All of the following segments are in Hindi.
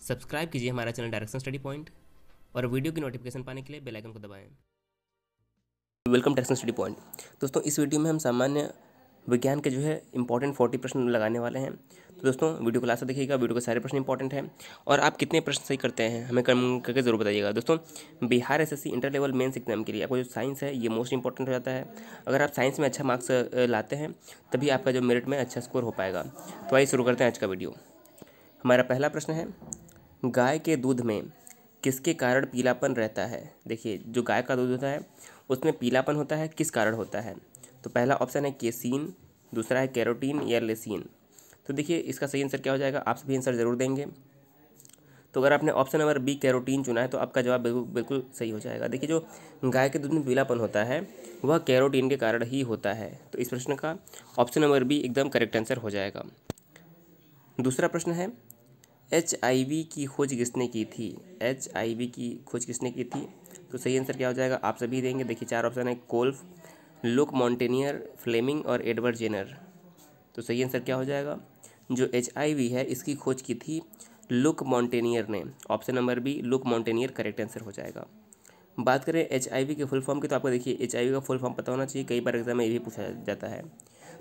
सब्सक्राइब कीजिए हमारा चैनल डायरेक्शन स्टडी पॉइंट और वीडियो की नोटिफिकेशन पाने के लिए बेल आइकन को दबाएं। Welcome direction study point. दोस्तों, इस वीडियो में हम सामान्य विज्ञान के इंपॉर्टेंट 40 प्रश्न लगाने वाले हैं। तो दोस्तों, वीडियो को लास्ट तक देखिएगा। वीडियो के सारे प्रश्न इंपॉर्टेंट हैं और आप कितने प्रश्न सही करते हैं हमें कमेंट करके जरूर बताइएगा। दोस्तों, Bihar SSC inter level mains exam के लिए आपको जो साइंस है ये मोस्ट इंपॉर्टेंट हो जाता है। अगर आप साइंस में अच्छा मार्क्स लाते हैं तभी आपका जो मेरिट में अच्छा स्कोर हो पाएगा। तो आइए शुरू करते हैं आज का वीडियो। हमारा पहला प्रश्न है, गाय के दूध में किसके कारण पीलापन रहता है। देखिए, जो गाय का दूध होता है उसमें पीलापन होता है, किस कारण होता है। तो पहला ऑप्शन है केसीन, दूसरा है कैरोटीन या लेसिन। तो देखिए, इसका सही आंसर क्या हो जाएगा, आप सभी आंसर जरूर देंगे। तो अगर आपने ऑप्शन नंबर बी कैरोटीन चुना है तो आपका जवाब बिल्कुल बिल्कुल सही हो जाएगा। देखिए, जो गाय के दूध में पीलापन होता है वह कैरोटीन के कारण ही होता है। तो इस प्रश्न का ऑप्शन नंबर बी एकदम करेक्ट आंसर हो जाएगा। दूसरा प्रश्न है, HIV की खोज किसने की थी। HIV की खोज किसने की थी। तो सही आंसर क्या हो जाएगा, आप सभी देंगे। देखिए, चार ऑप्शन है, कोल्फ, लुक मॉन्टेनियर, फ्लेमिंग और एडवर्ड जेनर। तो सही आंसर क्या हो जाएगा, जो HIV है इसकी खोज की थी लुक मॉन्टेनियर ने। Option number B Luc Montagnier correct answer हो जाएगा। बात करें HIV के फुल फॉर्म की, तो आपको देखिए HIV का फुल फॉर्म पता होना चाहिए, कई बार एग्जाम में ये भी पूछा जाता है।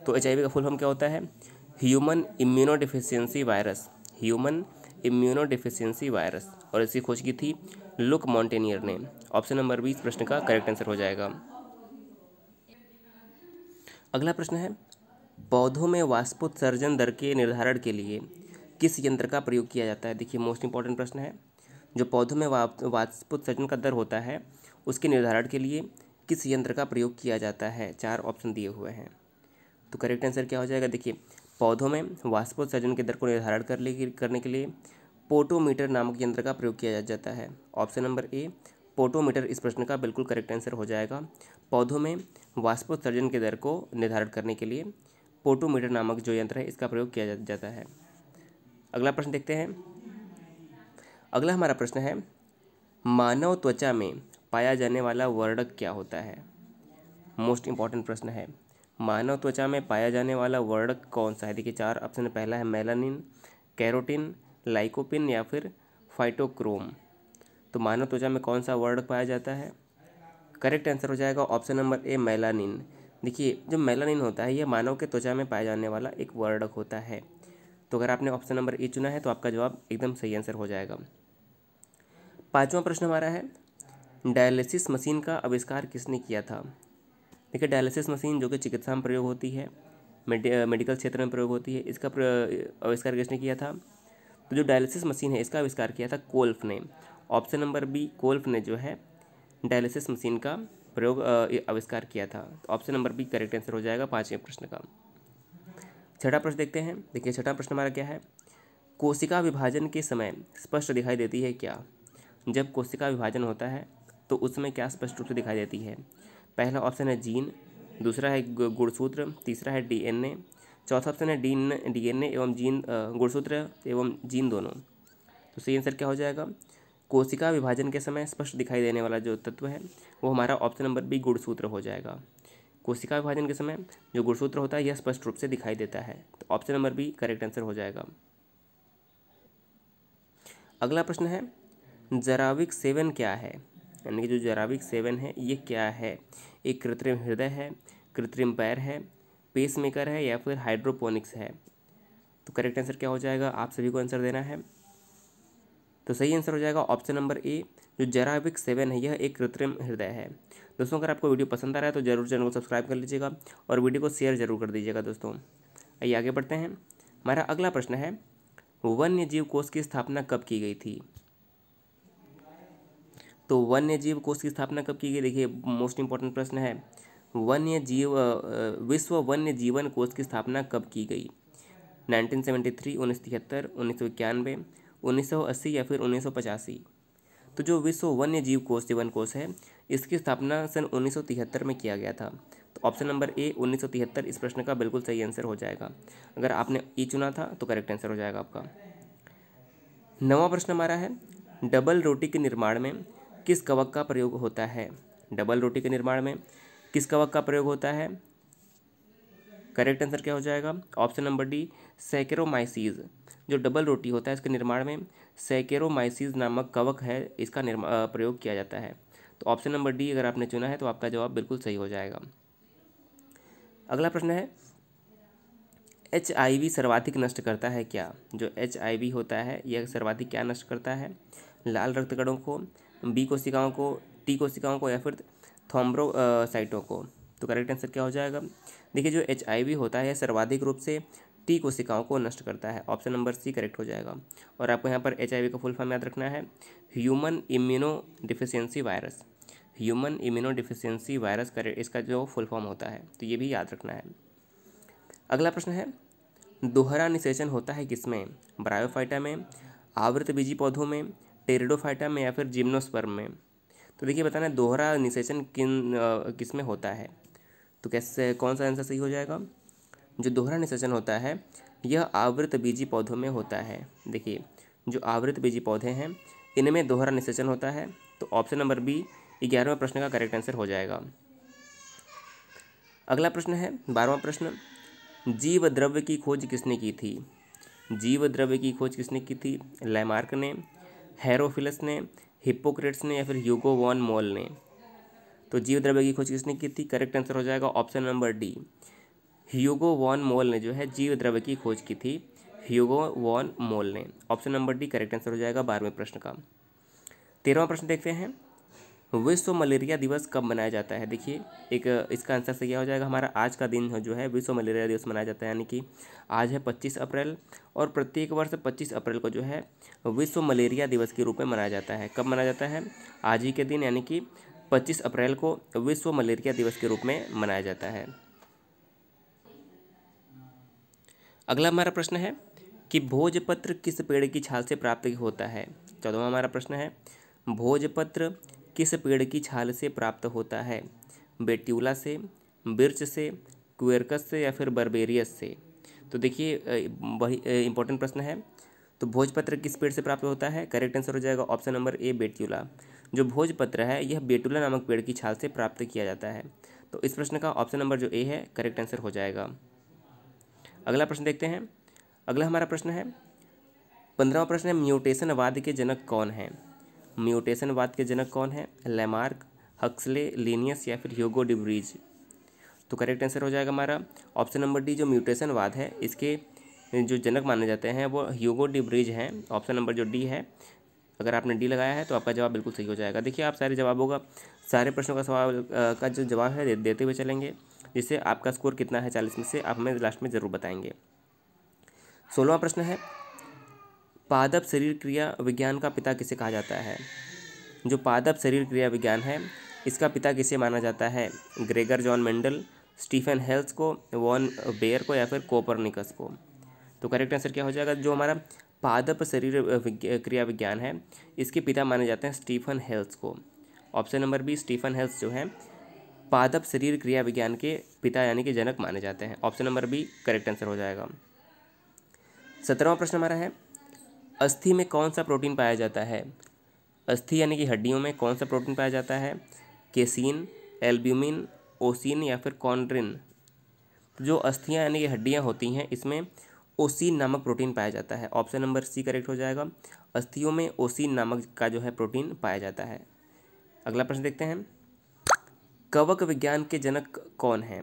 तो HIV का फुल फॉर्म क्या होता है, human immunodeficiency virus, human immunodeficiency virus, और इसकी खोज की थी लुक मॉन्टेनियर ने। ऑप्शन नंबर 20 प्रश्न का करेक्ट आंसर हो जाएगा। अगला प्रश्न है, पौधों में वाष्पोत्सर्जन दर के निर्धारण के लिए किस यंत्र का प्रयोग किया जाता है। देखिए, मोस्ट इंपॉर्टेंट प्रश्न है, जो पौधों में वाष्पोत्सर्जन का दर होता है उसके निर्धारण के लिए किस यंत्र का प्रयोग किया जाता है। चार ऑप्शन दिए हुए हैं। तो करेक्ट आंसर क्या हो जाएगा, देखिए, पौधों में वाष्पोत्सर्जन के दर को निर्धारण करने के लिए पोटोमीटर नामक यंत्र का प्रयोग किया जाता है। ऑप्शन नंबर ए पोटोमीटर इस प्रश्न का बिल्कुल करेक्ट आंसर हो जाएगा। पौधों में वाष्पोत्सर्जन के दर को निर्धारण करने के लिए पोटोमीटर नामक जो यंत्र है इसका प्रयोग किया जाता है। अगला प्रश्न देखते हैं। अगला हमारा प्रश्न है, मानव त्वचा में पाया जाने वाला वर्णक क्या होता है। मोस्ट इंपॉर्टेंट प्रश्न है, मानव त्वचा में पाया जाने वाला वर्णक कौन सा है। देखिए, चार ऑप्शन है, पहला है मेलानिन, कैरोटिन, लाइकोपिन या फिर फाइटोक्रोम। तो मानव त्वचा में कौन सा वर्णक पाया जाता है, करेक्ट आंसर हो जाएगा ऑप्शन नंबर ए मेलानिन। देखिए, जो मेलानिन होता है यह मानव के त्वचा में पाया जाने वाला एक वर्णक होता है। तो अगर आपने ऑप्शन नंबर ए चुना है तो आपका जवाब एकदम सही आंसर हो जाएगा। पांचवा प्रश्न हमारा है, डायलिसिस मशीन का आविष्कार किसने किया था। देखिए, डायलिसिस मशीन जो कि चिकित्सा में प्रयोग होती है, मेडिकल क्षेत्र में प्रयोग होती है, इसका आविष्कार किसने किया था। तो जो डायलिसिस मशीन है इसका आविष्कार किया था कोल्फ ने। ऑप्शन नंबर बी कोल्फ ने जो है डायलिसिस मशीन का प्रयोग आविष्कार किया था। तो option number B correct answer हो जाएगा पांचवें प्रश्न का। छठा प्रश्न देखते हैं। देखिए, छठा प्रश्न हमारा क्या है, कोशिका विभाजन के समय स्पष्ट दिखाई देती है क्या। जब कोशिका विभाजन होता है तो उसमें क्या स्पष्ट रूप से दिखाई देती है। पहला ऑप्शन है जीन, दूसरा है गुणसूत्र, तीसरा है DNA, चौथा ऑप्शन है DNA एवं जीन, गुणसूत्र एवं जीन दोनों। तो सही आंसर क्या हो जाएगा, कोशिका विभाजन के समय स्पष्ट दिखाई देने वाला जो तत्व है वो हमारा ऑप्शन नंबर बी गुणसूत्र हो जाएगा। कोशिका विभाजन के समय जो गुणसूत्र होता है यह स्पष्ट रूप से दिखाई देता है। तो option number B correct answer हो जाएगा। अगला प्रश्न है, जराविक 7 क्या है। यानी कि जो जराविक 7 है ये क्या है। एक कृत्रिम हृदय है, कृत्रिम पैर है, पेसमेकर है या फिर हाइड्रोपोनिक्स है। तो करेक्ट आंसर क्या हो जाएगा, आप सभी को आंसर देना है। तो सही आंसर हो जाएगा ऑप्शन नंबर ए, जो जराविक 7 है यह एक कृत्रिम हृदय है। दोस्तों, अगर आपको वीडियो पसंद आ रहा है तो जरूर चैनल को सब्सक्राइब कर लीजिएगा और वीडियो को शेयर जरूर कर दीजिएगा। दोस्तों, आइए आगे बढ़ते हैं। हमारा अगला प्रश्न है, वन्य जीव कोष की स्थापना कब की गई थी। तो वन्य जीव कोष की स्थापना कब की गई। देखिए, मोस्ट इंपॉर्टेंट प्रश्न है, विश्व वन्य जीवन कोष की स्थापना कब की गई। 1973, 1973, 1991, 1980 या फिर 1985। तो जो विश्व वन्य जीव कोष जीवन कोष है इसकी स्थापना सन 1973 में किया गया था। तो ऑप्शन नंबर ए 1973 इस प्रश्न का बिल्कुल सही आंसर हो जाएगा। अगर आपने ई चुना था तो करेक्ट आंसर हो जाएगा आपका। नवा प्रश्न हमारा है, डबल रोटी के निर्माण में किस कवक का प्रयोग होता है। डबल रोटी के निर्माण में किस कवक का प्रयोग होता है, करेक्ट आंसर क्या हो जाएगा, ऑप्शन नंबर डी सैकेरोमाइसीज। जो डबल रोटी होता है इसके निर्माण में सैकेरोमाइसीस नामक कवक है, इसका प्रयोग किया जाता है। तो ऑप्शन नंबर डी अगर आपने चुना है तो आपका जवाब बिल्कुल सही हो जाएगा। अगला प्रश्न है, HIV सर्वाधिक नष्ट करता है क्या? जो HIV होता है यह सर्वाधिक क्या नष्ट करता है? लाल रक्तकणों को, बी कोशिकाओं को, टी कोशिकाओं को या फिर थ्रोम्बोसाइटों को? तो करेक्ट आंसर क्या हो जाएगा? देखिए जो HIV होता है यह सर्वाधिक रूप से टी कोशिकाओं को नष्ट करता है। ऑप्शन नंबर सी करेक्ट हो जाएगा। और आपको यहाँ पर HIV का फुल फॉर्म याद रखना है, human immuno deficiency virus. Human immuno deficiency virus इसका जो फुल फॉर्म होता है, तो ये भी याद रखना है। अगला प्रश्न है, दोहरा निषेचन होता है किसमें? ब्रायोफाइटा में, आवृतबीजी पौधों में, टेरिडोफाइटा में या फिर जिम्नोस्पर्म में? तो देखिए बताना है दोहरा निषेचन किसमें होता है, तो कैसे कौन सा आंसर सही हो जाएगा? जो दोहरा निषेचन होता है यह आवृतबीजी पौधों में होता है। देखिए जो आवृतबीजी पौधे हैं इनमें दोहरा निषेचन होता है, तो ऑप्शन नंबर बी 11वें प्रश्न का करेक्ट आंसर हो जाएगा। अगला प्रश्न है 12वां प्रश्न, जीव द्रव्य की खोज किसने की थी? जीव द्रव्य की खोज किसने की थी? लैमार्क ने, हेरोफिलस ने, हिप्पोक्रेट्स ने या फिर ह्यूगो वॉन मोल ने? तो जीव द्रव्य की खोज किसने की थी? करेक्ट आंसर हो जाएगा ऑप्शन नंबर डी, ह्यूगो वॉन मोल ने जो है जीव द्रव्य की खोज की थी, ह्यूगो वॉन मोल ने। Option number D correct answer हो जाएगा 12वें प्रश्न का। 13वां प्रश्न देखते हैं, विश्व मलेरिया दिवस कब मनाया जाता है? देखिए एक इसका आंसर सही हो जाएगा हमारा, आज का दिन जो है विश्व मलेरिया दिवस मनाया जाता है, यानी कि आज है 25 अप्रैल और प्रत्येक वर्ष 25 अप्रैल को जो है विश्व मलेरिया दिवस के रूप में मनाया जाता है। कब मनाया जाता है? आज ही के दिन, यानी कि 25 अप्रैल को विश्व मलेरिया दिवस के रूप में मनाया जाता है। अगला हमारा प्रश्न है कि भोजपत्र किस पेड़ की छाल से प्राप्त होता है? 14वां हमारा प्रश्न है, भोजपत्र किस पेड़ की छाल से प्राप्त होता है? बेट्यूला से, बिर्च से, क्वेरकस से या फिर बर्बेरियस से? तो देखिए वही इंपॉर्टेंट प्रश्न है। तो भोजपत्र किस पेड़ से प्राप्त होता है? करेक्ट आंसर हो जाएगा ऑप्शन नंबर ए, बेट्यूला। जो भोजपत्र है यह बेटुला नामक पेड़ की छाल से प्राप्त किया जाता है। तो इस प्रश्न का ऑप्शन नंबर जो ए है करेक्ट आंसर हो जाएगा। अगला प्रश्न देखते हैं। अगला हमारा प्रश्न है 15वां प्रश्न है, म्यूटेशनवाद के जनक कौन है? म्यूटेशनवाद के जनक कौन है? लैमार्क, हक्सले, लिनियस या फिर ह्यूगो डिब्रीज? तो करेक्ट आंसर हो जाएगा हमारा ऑप्शन नंबर डी, जो म्यूटेशनवाद है इसके जो जनक माने जाते हैं वो ह्यूगो डिब्रीज हैं। ऑप्शन नंबर जो डी है, अगर आपने डी लगाया है तो आपका जवाब बिल्कुल सही हो जाएगा। देखिए आप सारे जवाबों का, सारे प्रश्नों का सवाल का जो जवाब है देते हुए चलेंगे, जिससे आपका स्कोर कितना है 40 में से आप हमें लास्ट में ज़रूर बताएंगे। 16वां प्रश्न है, पादप शरीर क्रिया विज्ञान का पिता किसे कहा जाता है? जो पादप शरीर क्रिया विज्ञान है इसका पिता किसे माना जाता है? Gregor John Mendel, Stephen Hales को, वॉन बेयर को या फिर कोपरनिकस को? तो करेक्ट आंसर क्या हो जाएगा? जो हमारा पादप शरीर क्रिया विज्ञान है इसके पिता माने जाते हैं स्टीफन हेल्स को। Option number B, Stephen Hales जो है पादप शरीर क्रिया विज्ञान के पिता यानी कि जनक माने जाते हैं। Option number B correct answer हो जाएगा। 17वां प्रश्न हमारा है, अस्थि में कौन सा प्रोटीन पाया जाता है? अस्थि यानी कि हड्डियों में कौन सा प्रोटीन पाया जाता है? केसिन, एल्ब्यूमिन, ओसिन या फिर कॉन्ड्रिन? जो अस्थियां यानी कि हड्डियां होती हैं इसमें ओसिन नामक प्रोटीन पाया जाता है। ऑप्शन नंबर सी करेक्ट हो जाएगा, अस्थियों में ओसिन नामक का जो है प्रोटीन पाया जाता है। अगला प्रश्न देखते हैं, कवक विज्ञान के जनक कौन हैं?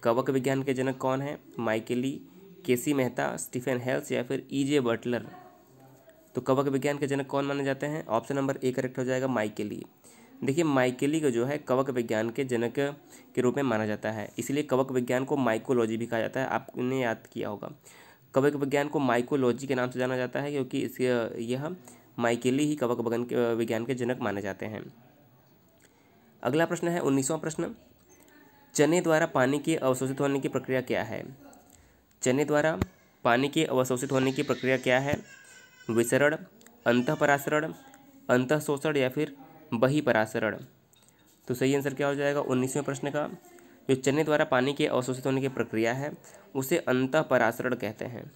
कवक विज्ञान के जनक कौन हैं? माइकेली, केसी मेहता, स्टीफन हेल्स या फिर ईजे बटलर? तो कवक विज्ञान के जनक कौन माने जाते हैं? ऑप्शन नंबर ए करेक्ट हो जाएगा, माइकेली। देखिए माइकेली को जो है कवक विज्ञान के जनक के रूप में माना जाता है, इसलिए कवक विज्ञान को माइकोलॉजी भी कहा जाता है। आपने याद किया होगा, कवक विज्ञान को माइकोलॉजी के नाम से जाना जाता है क्योंकि यह माइकेली ही कवक विज्ञान के जनक माने जाते हैं। अगला प्रश्न है 19वां प्रश्न, चने द्वारा पानी के अवशोषित होने की प्रक्रिया क्या है? चने द्वारा पानी के अवशोषित होने की प्रक्रिया क्या है? विसरण, अंतःपरासरण, अंतःशोषण या फिर बहिपरासरण? तो सही आंसर क्या हो जाएगा 19वें प्रश्न का? जो चने द्वारा पानी के अवशोषित होने की प्रक्रिया है उसे अंतःपरासरण कहते हैं।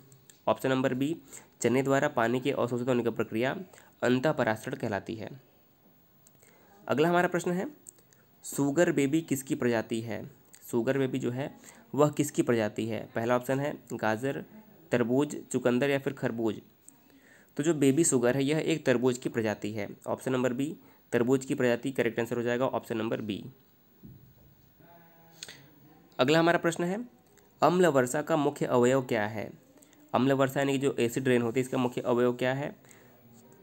ऑप्शन नंबर बी, चने द्वारा पानी के अवशोषित होने की प्रक्रिया अंतःपरासरण कहलाती है। अगला हमारा प्रश्न है, शुगर बेबी किसकी प्रजाति है? शुगर बेबी जो है वह किसकी प्रजाति है? पहला ऑप्शन है गाजर, तरबूज, चुकंदर या फिर खरबूज? तो जो बेबी शुगर है यह एक तरबूज की प्रजाति है। ऑप्शन नंबर बी, तरबूज की प्रजाति करेक्ट आंसर हो जाएगा, ऑप्शन नंबर बी। अगला हमारा प्रश्न है, अम्ल वर्षा का मुख्य अवयव क्या है? अम्ल वर्षा यानी कि जो एसिड रेन होती है इसका मुख्य अवयव क्या है?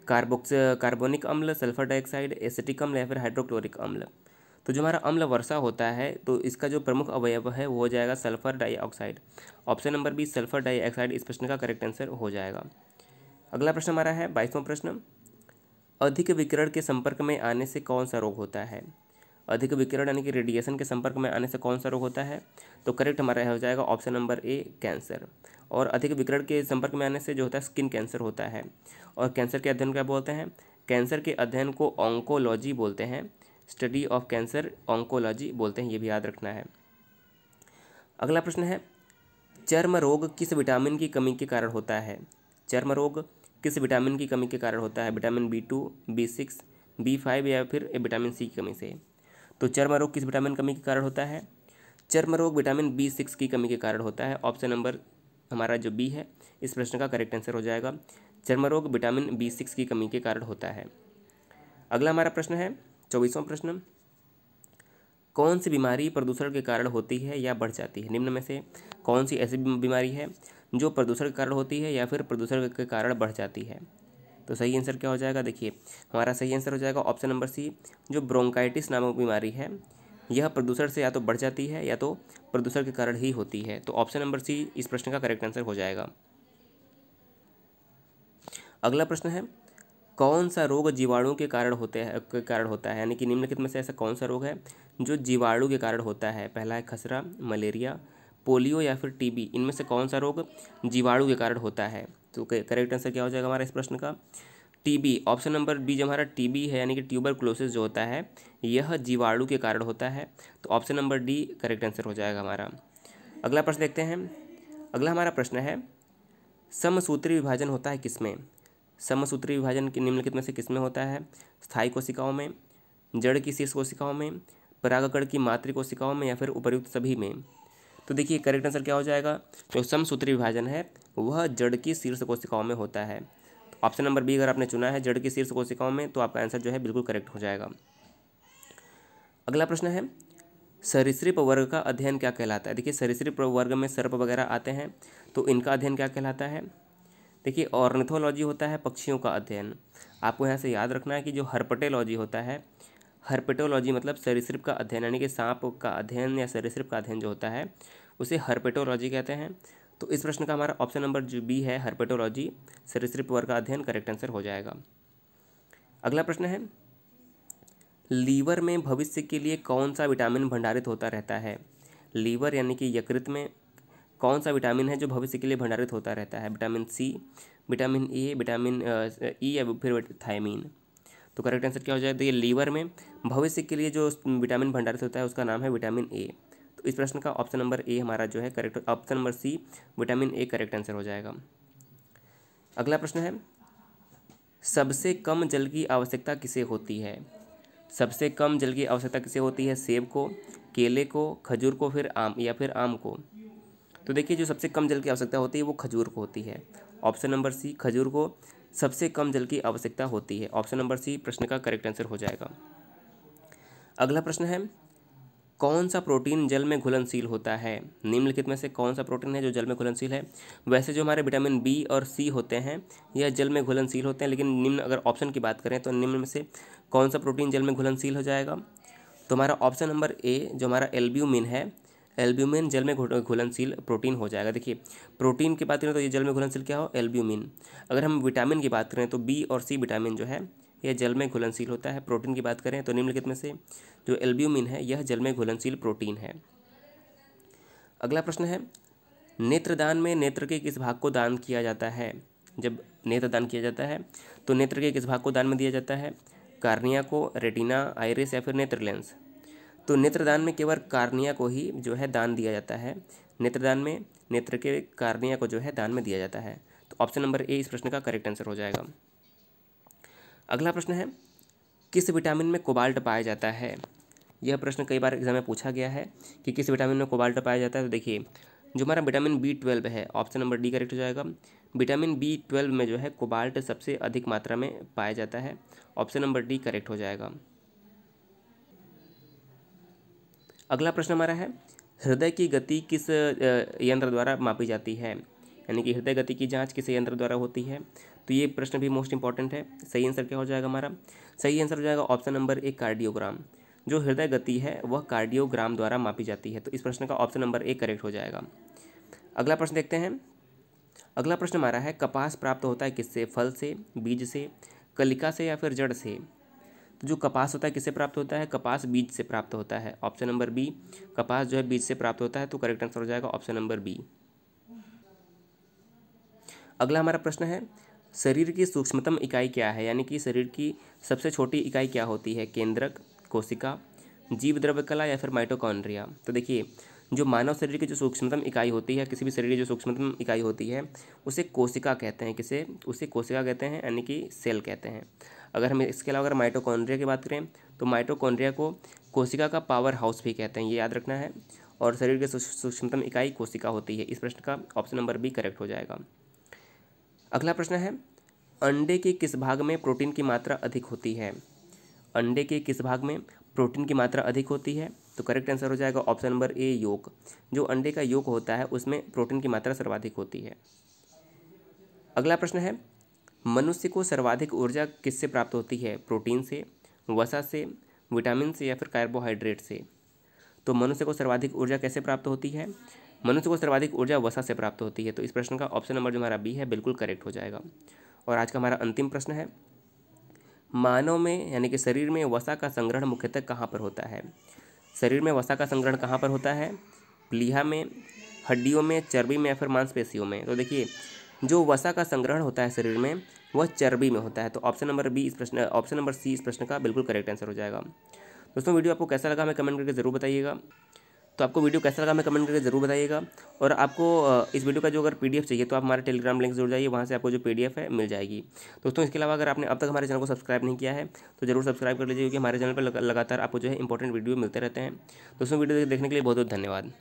कार्बोनिक अम्ल, सल्फर डाइऑक्साइड, एसिटिक अम्ल या फिर हाइड्रोक्लोरिक अम्ल? तो जो हमारा अम्ल वर्षा होता है तो इसका जो प्रमुख अवयव है वो हो जाएगा sulphur dioxide. Option number B, sulphur dioxide इस प्रश्न का करेक्ट आंसर हो जाएगा। अगला प्रश्न हमारा है 22वां प्रश्न, अधिक विकिरण के संपर्क में आने से कौन सा रोग होता है? अधिक विकिरण यानी कि रेडिएशन के संपर्क में आने से कौन सा रोग होता है? तो करेक्ट हमारा हो जाएगा ऑप्शन नंबर ए, कैंसर। और अधिक विकिरण के संपर्क में आने से जो होता है स्किन कैंसर होता है। और कैंसर के अध्ययन क्या बोलते हैं? कैंसर के अध्ययन को ऑन्कोलॉजी बोलते हैं, स्टडी ऑफ कैंसर ऑन्कोलॉजी बोलते हैं, ये भी याद रखना है। अगला प्रश्न है, चर्म रोग किस विटामिन की कमी के कारण होता है? चर्म रोग किस विटामिन की कमी के कारण होता है? विटामिन B2, B6, B5 या फिर विटामिन सी की कमी से? तो चर्म रोग किस विटामिन कमी के कारण होता है? चर्म रोग विटामिन B6 की कमी के कारण होता है। ऑप्शन नंबर हमारा जो बी है इस प्रश्न का करेक्ट आंसर हो जाएगा, चर्म रोग विटामिन B6 की कमी के कारण होता है। अगला हमारा प्रश्न है 24वां प्रश्न, कौन सी बीमारी प्रदूषण के कारण होती है या बढ़ जाती है? निम्न में से कौन सी ऐसी बीमारी है जो प्रदूषण के कारण होती है या फिर प्रदूषण के कारण बढ़ जाती है? तो सही आंसर क्या हो जाएगा? देखिए हमारा सही आंसर हो जाएगा ऑप्शन नंबर सी, जो ब्रोंकाइटिस नामक बीमारी है यह प्रदूषण से या तो बढ़ जाती है या तो प्रदूषण के कारण ही होती है। तो ऑप्शन नंबर सी इस प्रश्न का करेक्ट आंसर हो जाएगा। अगला प्रश्न है, कौन सा रोग जीवाणु के कारण होता है? यानी कि निम्नलिखित में से ऐसा कौन सा रोग है जो जीवाणु के कारण होता है? पहला है खसरा, मलेरिया, पोलियो या फिर टीबी। इनमें से कौन सा रोग जीवाणु के कारण होता है? तो करेक्ट आंसर क्या हो जाएगा हमारा इस प्रश्न का? टीबी। ऑप्शन नंबर बी जो हमारा टीबी है यानी कि ट्यूबरकुलोसिस जो होता है यह जीवाणु के कारण होता है। तो option number D correct answer हो जाएगा हमारा। अगला प्रश्न देखते हैं। अगला हमारा प्रश्न है, समसूत्री विभाजन होता है किसमें? समसूत्री विभाजन निम्नलिखित में से किसमें होता है? स्थायी कोशिकाओं में, जड़ की शीर्ष कोशिकाओं में, परागकण की मातृ कोशिकाओं में या फिर उपर्युक्त सभी में? तो देखिए करेक्ट आंसर क्या हो जाएगा? जो समसूत्री विभाजन है वह जड़ की शीर्ष कोशिकाओं में होता है। तो ऑप्शन नंबर बी अगर आपने चुना है जड़ की शीर्ष कोशिकाओं में तो आपका आंसर जो है बिल्कुल करेक्ट हो जाएगा। अगला प्रश्न है, सरीसृप वर्ग का अध्ययन क्या कहलाता है? देखिए सरीसृप वर्ग में सर्प वगैरह आते हैं तो इनका अध्ययन क्या कहलाता है? देखिए ऑर्निथोलॉजी होता है पक्षियों का अध्ययन। आपको यहाँ से याद रखना है कि जो हर्पेटोलॉजी होता है, हर्पेटोलॉजी मतलब सरीसृप का अध्ययन यानी कि सांप का अध्ययन या सरीसृप का अध्ययन जो होता है उसे हर्पेटोलॉजी कहते हैं। तो इस प्रश्न का हमारा ऑप्शन नंबर जो बी है हर्पेटोलॉजी सरीसृप वर्ग का अध्ययन करेक्ट आंसर हो जाएगा। अगला प्रश्न है, लीवर में भविष्य के लिए कौन सा विटामिन भंडारित होता रहता है? लीवर यानी कि यकृत में कौन सा विटामिन है जो भविष्य के लिए भंडारित होता रहता है? Vitamin C, vitamin A, vitamin E या फिर थायमीन? तो करेक्ट आंसर क्या हो जाएगा? ये लीवर में भविष्य के लिए जो विटामिन भंडारित होता है उसका नाम है विटामिन ए। तो इस प्रश्न का ऑप्शन नंबर ए हमारा जो है correct, option number C vitamin A correct answer हो जाएगा। अगला प्रश्न है, सबसे कम जल की आवश्यकता किसे होती है? सबसे कम जल की आवश्यकता किसे होती है? सेब को, केले को, खजूर को, फिर आम या फिर आम को? तो देखिए जो सबसे कम जल की आवश्यकता होती है वो खजूर को होती है। ऑप्शन नंबर सी खजूर को सबसे कम जल की आवश्यकता होती है। ऑप्शन नंबर सी प्रश्न का करेक्ट आंसर हो जाएगा। अगला प्रश्न है, कौन सा प्रोटीन जल में घुलनशील होता है? निम्नलिखित में से कौन सा प्रोटीन है जो जल में घुलनशील है? वैसे जो हमारे विटामिन बी और सी होते हैं यह जल में घुलनशील होते हैं, लेकिन निम्न अगर ऑप्शन की बात करें तो निम्न में से कौन सा प्रोटीन जल में घुलनशील हो जाएगा? तो हमारा ऑप्शन नंबर ए जो हमारा एल्ब्यूमिन है, एल्ब्यूमिन जल में घुलनशील प्रोटीन हो जाएगा। देखिए प्रोटीन की बात करें तो ये जल में घुलनशील क्या हो? एल्ब्यूमिन। अगर हम विटामिन की बात करें तो बी और सी विटामिन जो है यह जल में घुलनशील होता है। प्रोटीन की बात करें तो निम्नलिखित में से जो एल्ब्यूमिन है यह जल में घुलनशील प्रोटीन है। अगला प्रश्न है, नेत्रदान में नेत्र के किस भाग को दान किया जाता है? जब नेत्रदान किया जाता है तो नेत्र के किस भाग को दान में दिया जाता है? कार्निया को, रेटिना, आइरिस या फिर नेत्र लेंस? तो नेत्रदान में केवल कार्निया को ही जो है दान दिया जाता है। नेत्रदान में नेत्र के कार्निया को जो है दान में दिया जाता है। तो ऑप्शन नंबर ए इस प्रश्न का करेक्ट आंसर हो जाएगा। अगला प्रश्न है, किस विटामिन में कोबाल्ट पाया जाता है? यह प्रश्न कई बार एग्जाम में पूछा गया है कि किस विटामिन में कोबाल्ट पाया जाता है। तो देखिए जो हमारा विटामिन B12 है, ऑप्शन नंबर डी करेक्ट हो जाएगा। विटामिन B12 में जो है कोबाल्ट सबसे अधिक मात्रा में पाया जाता है, ऑप्शन नंबर डी करेक्ट हो जाएगा। अगला प्रश्न हमारा है, हृदय की गति किस यंत्र द्वारा मापी जाती है, यानी कि हृदय गति की जांच किस यंत्र द्वारा होती है। तो ये प्रश्न भी मोस्ट इंपॉर्टेंट है। सही आंसर क्या हो जाएगा हमारा, सही आंसर हो जाएगा ऑप्शन नंबर ए कार्डियोग्राम। जो हृदय गति है वह कार्डियोग्राम द्वारा मापी जाती है, तो इस प्रश्न का ऑप्शन नंबर ए करेक्ट हो जाएगा। अगला प्रश्न देखते हैं। अगला प्रश्न हमारा है, कपास प्राप्त होता है किससे, फल से, बीज से, कलिका से या फिर जड़ से। तो जो कपास होता है किससे प्राप्त होता है, कपास बीज से प्राप्त होता है, ऑप्शन नंबर बी। कपास जो है बीज से प्राप्त होता है, तो करेक्ट आंसर हो जाएगा ऑप्शन नंबर बी। अगला हमारा प्रश्न है, शरीर की सूक्ष्मतम इकाई क्या है, यानी कि शरीर की सबसे छोटी इकाई क्या होती है, केंद्रक, कोशिका, जीव द्रव्य कला या फिर माइटोकॉन्ड्रिया। तो देखिए, जो मानव शरीर की जो सूक्ष्मतम इकाई होती है, किसी भी शरीर की जो सूक्ष्मतम इकाई होती है उसे कोशिका कहते हैं। किसे, उसे कोशिका कहते हैं, यानी कि सेल कहते हैं। अगर हम इसके अलावा अगर माइटोकॉन्ड्रिया की बात करें तो माइटोकॉन्ड्रिया को कोशिका का पावर हाउस भी कहते हैं, ये याद रखना है। और शरीर की सूक्ष्मतम इकाई कोशिका होती है। इस प्रश्न का ऑप्शन नंबर बी करेक्ट हो जाएगा। अगला प्रश्न है, अंडे के किस भाग में प्रोटीन की मात्रा अधिक होती है। अंडे के किस भाग में प्रोटीन की मात्रा अधिक होती है, तो करेक्ट आंसर हो जाएगा ऑप्शन नंबर ए योक। जो अंडे का योक होता है उसमें प्रोटीन की मात्रा सर्वाधिक होती है। अगला प्रश्न है, मनुष्य को सर्वाधिक ऊर्जा किससे प्राप्त होती है, प्रोटीन से, वसा से, विटामिन से या फिर कार्बोहाइड्रेट से। तो मनुष्य को सर्वाधिक ऊर्जा कैसे प्राप्त होती है, मनुष्य को सर्वाधिक ऊर्जा वसा से प्राप्त होती है। तो इस प्रश्न का ऑप्शन नंबर जो हमारा बी है बिल्कुल करेक्ट हो जाएगा। और आज का हमारा अंतिम प्रश्न है, मानव में यानी कि शरीर में वसा का संग्रहण मुख्यतः कहाँ पर होता है। शरीर में वसा का संग्रहण कहाँ पर होता है, प्लीहा में, हड्डियों में, चर्बी में या फिर मांसपेशियों में। तो देखिए, जो वसा का संग्रहण होता है शरीर में वह चर्बी में होता है। तो ऑप्शन नंबर बी इस प्रश्न, ऑप्शन नंबर सी इस प्रश्न का बिल्कुल करेक्ट आंसर हो जाएगा। दोस्तों, वीडियो आपको कैसा लगा हमें कमेंट करके ज़रूर बताइएगा। तो आपको वीडियो कैसा लगा हमें कमेंट करके ज़रूर बताइएगा। और आपको इस वीडियो का जो अगर पीडीएफ चाहिए तो आप हमारे टेलीग्राम लिंक से जुड़ जाइए, वहाँ से आपको जो पीडीएफ है मिल जाएगी। दोस्तों, इसके अलावा अगर आपने अब तक हमारे चैनल को सब्सक्राइब नहीं किया है तो जरूर सब्सक्राइब कर लीजिए, क्योंकि हमारे चैनल पर लगातार आपको जो है इंपॉर्टेंट वीडियो मिलते रहते हैं। दोस्तों, वीडियो देखने के लिए बहुत बहुत धन्यवाद।